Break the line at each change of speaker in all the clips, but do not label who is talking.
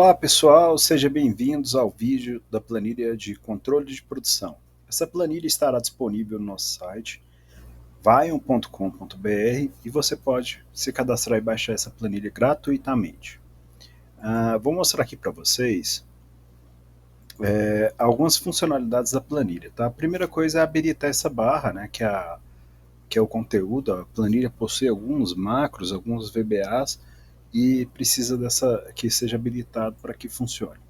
Olá pessoal, sejam bem-vindos ao vídeo da planilha de controle de produção. Essa planilha estará disponível no nosso site vaion.com.br e você pode se cadastrar e baixar essa planilha gratuitamente. Vou mostrar aqui para vocês algumas funcionalidades da planilha. Tá? A primeira coisa é habilitar essa barra, né, que é o conteúdo. A planilha possui alguns macros, alguns VBAs e precisa que seja habilitado para que funcione.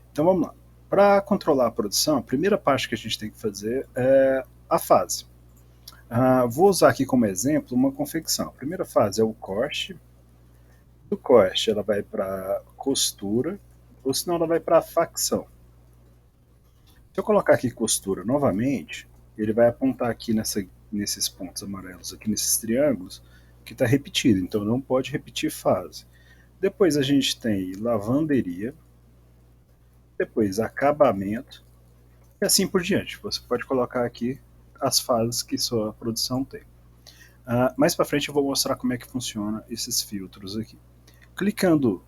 Então vamos lá. Para controlar a produção, a primeira parte que a gente tem que fazer é a fase. Vou usar aqui como exemplo uma confecção. A primeira fase é o corte. Do corte ela vai para costura, ou senão ela vai para facção. Se eu colocar aqui costura novamente, ele vai apontar aqui nesses pontos amarelos, aqui nesses triângulos, que está repetido, então não pode repetir fase. Depois a gente tem lavanderia, depois acabamento, e assim por diante. Você pode colocar aqui as fases que sua produção tem. Mais para frente eu vou mostrar como é que funciona esses filtros aqui. Clicando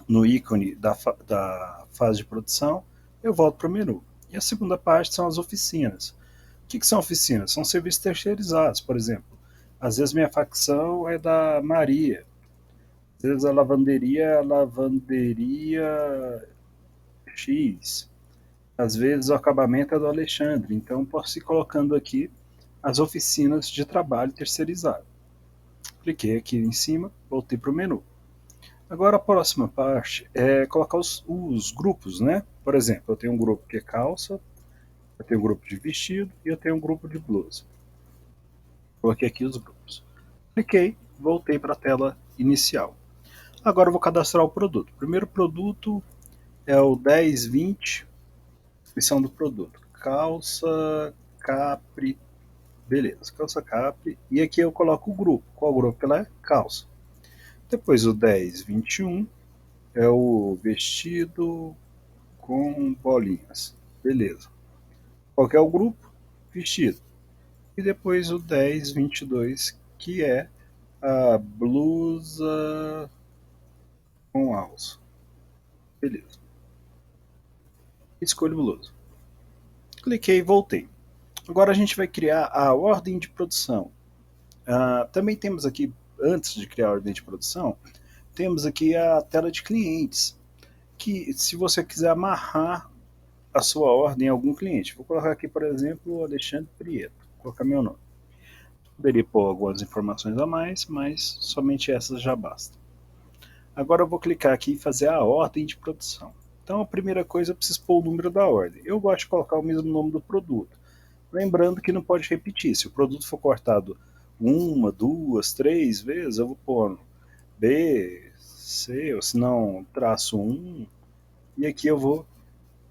no ícone da fase de produção, eu volto para o menu. E a segunda parte são as oficinas. O que são oficinas? São serviços terceirizados, por exemplo. Às vezes minha facção é da Maria. Às vezes a lavanderia é a lavanderia X. Às vezes o acabamento é do Alexandre, então posso ir colocando aqui as oficinas de trabalho terceirizado. Cliquei aqui em cima, voltei para o menu. Agora a próxima parte é colocar os grupos, né? Por exemplo, eu tenho um grupo que é calça, eu tenho um grupo de vestido e eu tenho um grupo de blusa. Coloquei aqui os grupos. Cliquei, voltei para a tela inicial. Agora eu vou cadastrar o produto. O primeiro produto é o 1020, descrição do produto. Calça Capri, beleza, calça Capri. E aqui eu coloco o grupo. Qual grupo que ela é? Calça. Depois o 1021 é o vestido com bolinhas. Beleza. Qual que é o grupo? Vestido. E depois o 1022, que é a blusa com alça. Beleza. Escolho blusa. Cliquei e voltei. Agora a gente vai criar a ordem de produção. Também temos aqui, antes de criar a ordem de produção, temos aqui a tela de clientes, que se você quiser amarrar a sua ordem em algum cliente. Vou colocar aqui, por exemplo, o Alexandre Prieto. Vou colocar meu nome. Poderia pôr algumas informações a mais, mas somente essas já basta. Agora eu vou clicar aqui e fazer a ordem de produção. Então a primeira coisa eu preciso pôr o número da ordem. Eu gosto de colocar o mesmo nome do produto. Lembrando que não pode repetir. Se o produto for cortado uma, duas, três vezes, eu vou pôr B, C, ou se não, traço 1. E aqui eu vou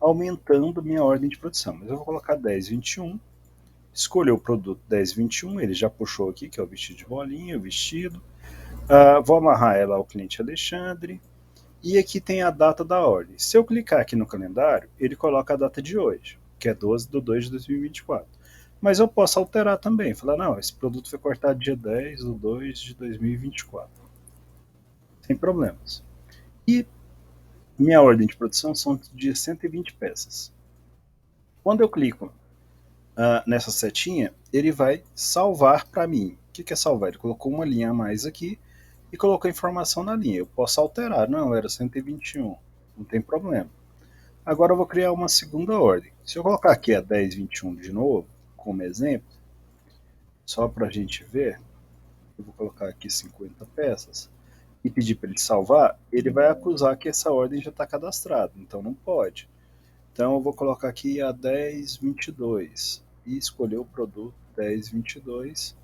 aumentando minha ordem de produção. Mas eu vou colocar 1021. Escolher o produto 1021, ele já puxou aqui, que é o vestido de bolinha, o vestido. Vou amarrar ela ao cliente Alexandre. E aqui tem a data da ordem. Se eu clicar aqui no calendário, ele coloca a data de hoje, que é 12/2/2024. Mas eu posso alterar também, falar, não, esse produto foi cortado dia 10/2/2024. Sem problemas. E minha ordem de produção são de 120 peças. Quando eu clico nessa setinha, ele vai salvar para mim. O que é salvar? Ele colocou uma linha a mais aqui e colocou a informação na linha. Eu posso alterar, não, era 121, não tem problema. Agora eu vou criar uma segunda ordem. Se eu colocar aqui a 1021 de novo, como exemplo, só para a gente ver, eu vou colocar aqui 50 peças e pedir para ele salvar, ele vai acusar que essa ordem já está cadastrada, então não pode. Então eu vou colocar aqui a 1022 e escolher o produto 1022,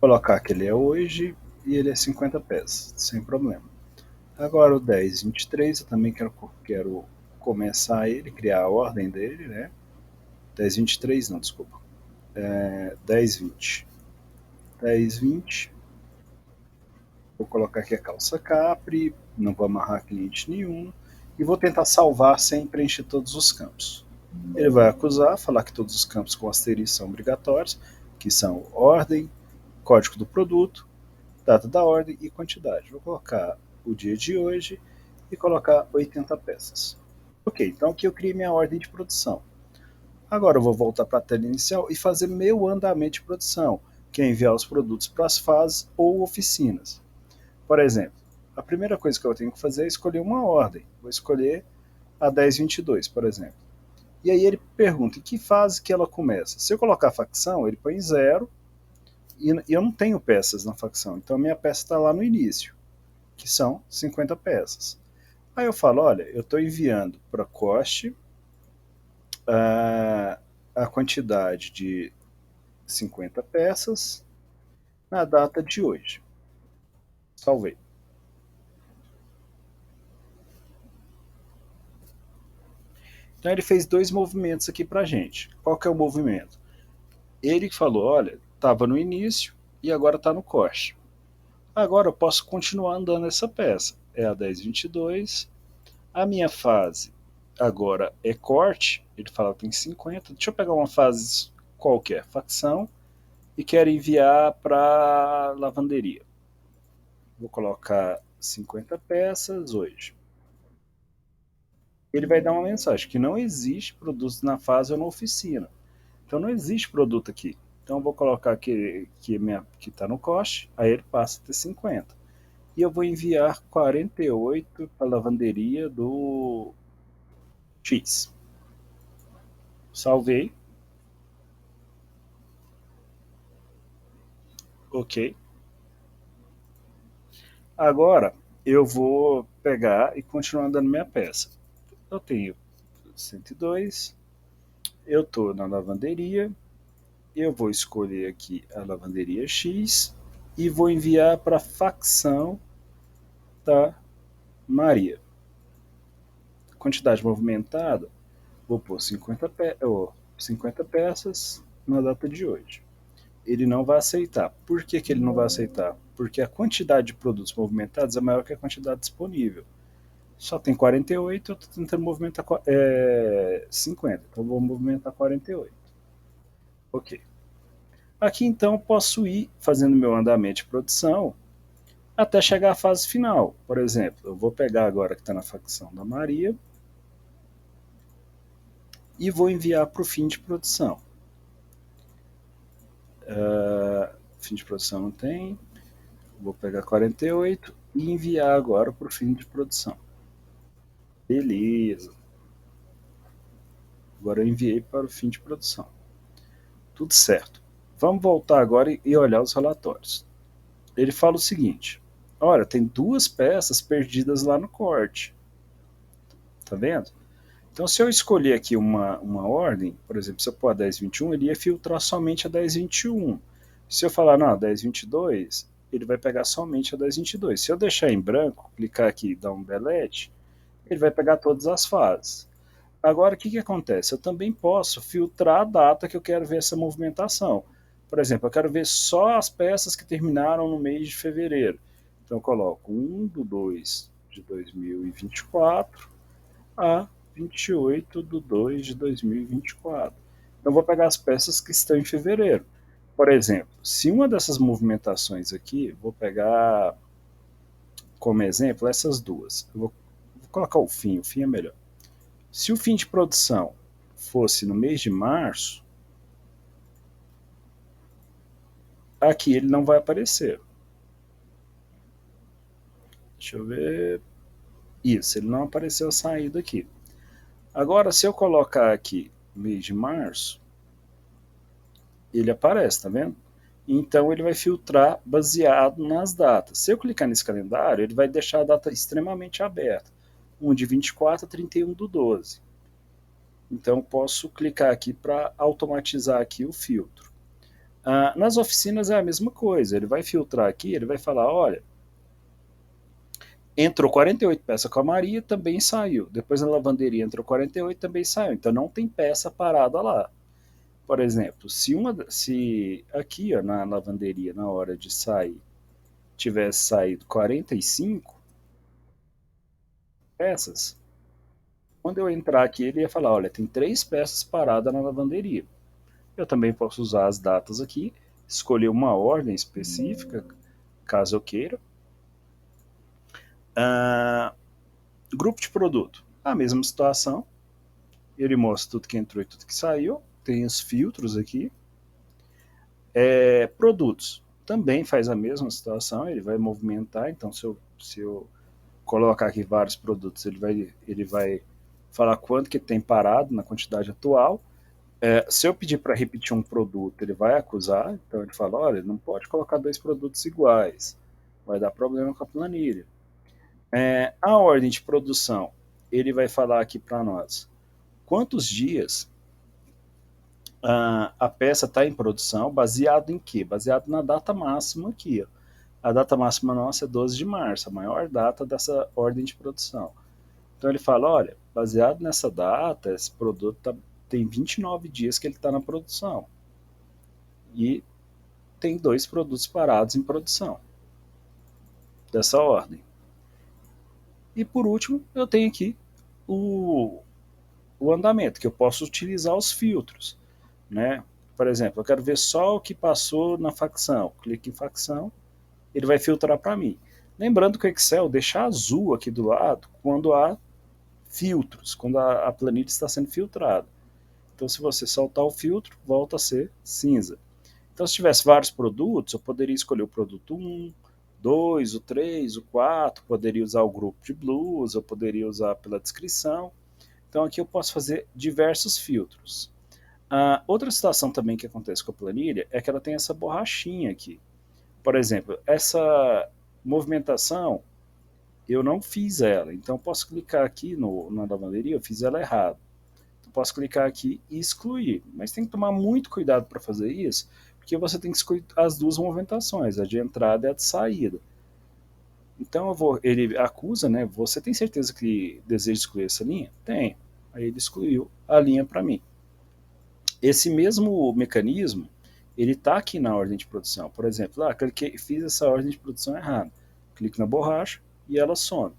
colocar que ele é hoje e ele é 50 peças, sem problema. Agora o 1023 eu também quero começar ele, criar a ordem dele, né? 1023 não, desculpa. 1020. 1020. Vou colocar aqui a calça Capri, não vou amarrar cliente nenhum e vou tentar salvar sem preencher todos os campos. Ele vai acusar, falar que todos os campos com asterisco são obrigatórios, que são ordem, código do produto, data da ordem e quantidade. Vou colocar o dia de hoje e colocar 80 peças. Ok, então aqui eu criei minha ordem de produção. Agora eu vou voltar para a tela inicial e fazer meu andamento de produção, que é enviar os produtos para as fases ou oficinas. Por exemplo, a primeira coisa que eu tenho que fazer é escolher uma ordem. Vou escolher a 1022, por exemplo. E aí ele pergunta em que fase que ela começa. Se eu colocar facção, ele põe 0 e eu não tenho peças na facção, então a minha peça está lá no início, que são 50 peças. Aí eu falo, olha, eu estou enviando para coste a quantidade de 50 peças na data de hoje. Salvei. Então ele fez dois movimentos aqui para a gente. Qual que é o movimento? Ele falou, olha, estava no início e agora está no corte. Agora eu posso continuar andando essa peça. É a 1022. A minha fase agora é corte. Ele fala que tem 50. Deixa eu pegar uma fase qualquer, facção, e quero enviar para lavanderia. Vou colocar 50 peças hoje. Ele vai dar uma mensagem que não existe produtos na fase ou na oficina. Então não existe produto aqui. Então eu vou colocar que está no coste, aí ele passa a ter 50. E eu vou enviar 48 para a lavanderia do X. Salvei. Ok. Agora eu vou pegar e continuar dando minha peça. Eu tenho 102. Eu estou na lavanderia. Eu vou escolher aqui a lavanderia X e vou enviar para a facção da Maria. Quantidade movimentada, vou pôr 50 peças na data de hoje. Ele não vai aceitar. Por que, que ele não vai aceitar? Porque a quantidade de produtos movimentados é maior que a quantidade disponível. Só tem 48, eu estou tentando movimentar 50, então vou movimentar 48. Ok. Aqui então posso ir fazendo meu andamento de produção até chegar à fase final. Por exemplo, eu vou pegar agora que está na facção da Maria e vou enviar para o fim de produção. Fim de produção não tem. Vou pegar 48 e enviar agora para o fim de produção. Beleza. Agora eu enviei para o fim de produção. Tudo certo. Vamos voltar agora e olhar os relatórios. Ele fala o seguinte: olha, tem duas peças perdidas lá no corte. Tá vendo? Então, se eu escolher aqui uma ordem, por exemplo, se eu pôr a 1021, ele ia filtrar somente a 1021. Se eu falar, não, a 1022, ele vai pegar somente a 1022. Se eu deixar em branco, clicar aqui e dar um delete, ele vai pegar todas as fases. Agora, o que acontece? Eu também posso filtrar a data que eu quero ver essa movimentação. Por exemplo, eu quero ver só as peças que terminaram no mês de fevereiro. Então, eu coloco 1 do 2 de 2024 a 28 de 2 de 2024. Então, eu vou pegar as peças que estão em fevereiro. Por exemplo, se uma dessas movimentações aqui, vou pegar como exemplo essas duas. Vou colocar o fim é melhor. Se o fim de produção fosse no mês de março, aqui ele não vai aparecer. Deixa eu ver. Isso, ele não apareceu saído aqui. Agora, se eu colocar aqui mês de março, ele aparece, tá vendo? Então ele vai filtrar baseado nas datas. Se eu clicar nesse calendário, ele vai deixar a data extremamente aberta. 1 de 24 a 31 do 12. Então posso clicar aqui para automatizar aqui o filtro. Nas oficinas é a mesma coisa. Ele vai filtrar aqui, ele vai falar, olha, entrou 48 peças com a Maria, também saiu. Depois na lavanderia entrou 48, também saiu. Então não tem peça parada lá. Por exemplo, se aqui ó, na lavanderia, na hora de sair, tivesse saído 45 peças, quando eu entrar aqui, ele ia falar: olha, tem 3 peças paradas na lavanderia. Eu também posso usar as datas aqui, escolher uma ordem específica, caso eu queira. Grupo de produto, a mesma situação. Ele mostra tudo que entrou e tudo que saiu. Tem os filtros aqui. Produtos, também faz a mesma situação. Ele vai movimentar. Então, se eu colocar aqui vários produtos, ele vai falar quanto que tem parado na quantidade atual. Se eu pedir para repetir um produto, ele vai acusar. Então, ele fala, olha, não pode colocar dois produtos iguais. Vai dar problema com a planilha. A ordem de produção, ele vai falar aqui para nós quantos dias a peça está em produção, baseado em quê? Baseado na data máxima aqui. Ó. A data máxima nossa é 12 de março, a maior data dessa ordem de produção. Então ele fala, olha, baseado nessa data, esse produto tem 29 dias que ele está na produção. E tem dois produtos parados em produção dessa ordem. E por último, eu tenho aqui o andamento, que eu posso utilizar os filtros. Né? Por exemplo, eu quero ver só o que passou na facção. Clique em facção, ele vai filtrar para mim. Lembrando que o Excel deixa azul aqui do lado quando há filtros, quando a planilha está sendo filtrada. Então, se você soltar o filtro, volta a ser cinza. Então, se tivesse vários produtos, eu poderia escolher o produto 1, 2, o 3, o 4, poderia usar o grupo de blues, eu poderia usar pela descrição. Então, aqui eu posso fazer diversos filtros. Outra situação também que acontece com a planilha é que ela tem essa borrachinha aqui. Por exemplo, essa movimentação, eu não fiz ela. Então, eu posso clicar aqui na lavanderia, eu fiz ela errado. Então, posso clicar aqui e excluir. Mas tem que tomar muito cuidado para fazer isso, porque você tem que excluir as duas movimentações, a de entrada e a de saída. Então, ele acusa, né? Você tem certeza que deseja excluir essa linha? Tem. Aí ele excluiu a linha para mim. Esse mesmo mecanismo, ele está aqui na ordem de produção. Por exemplo, fiz essa ordem de produção errada. Clico na borracha e ela some.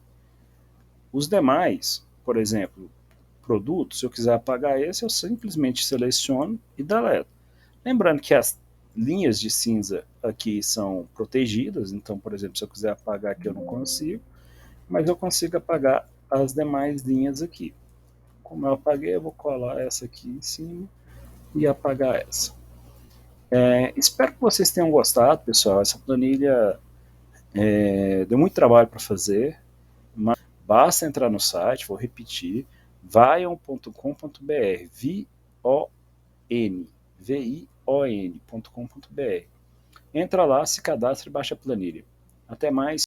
Os demais, por exemplo, produtos, se eu quiser apagar esse, eu simplesmente seleciono e deleto. Lembrando que as linhas de cinza aqui são protegidas, então, por exemplo, se eu quiser apagar aqui eu não consigo, mas eu consigo apagar as demais linhas aqui. Como eu apaguei, eu vou colar essa aqui em cima e apagar essa. Espero que vocês tenham gostado, pessoal. Essa planilha deu muito trabalho para fazer, mas basta entrar no site, vou repetir, vion.com.br, vion.com.br. Entra lá, se cadastra e baixa a planilha. Até mais.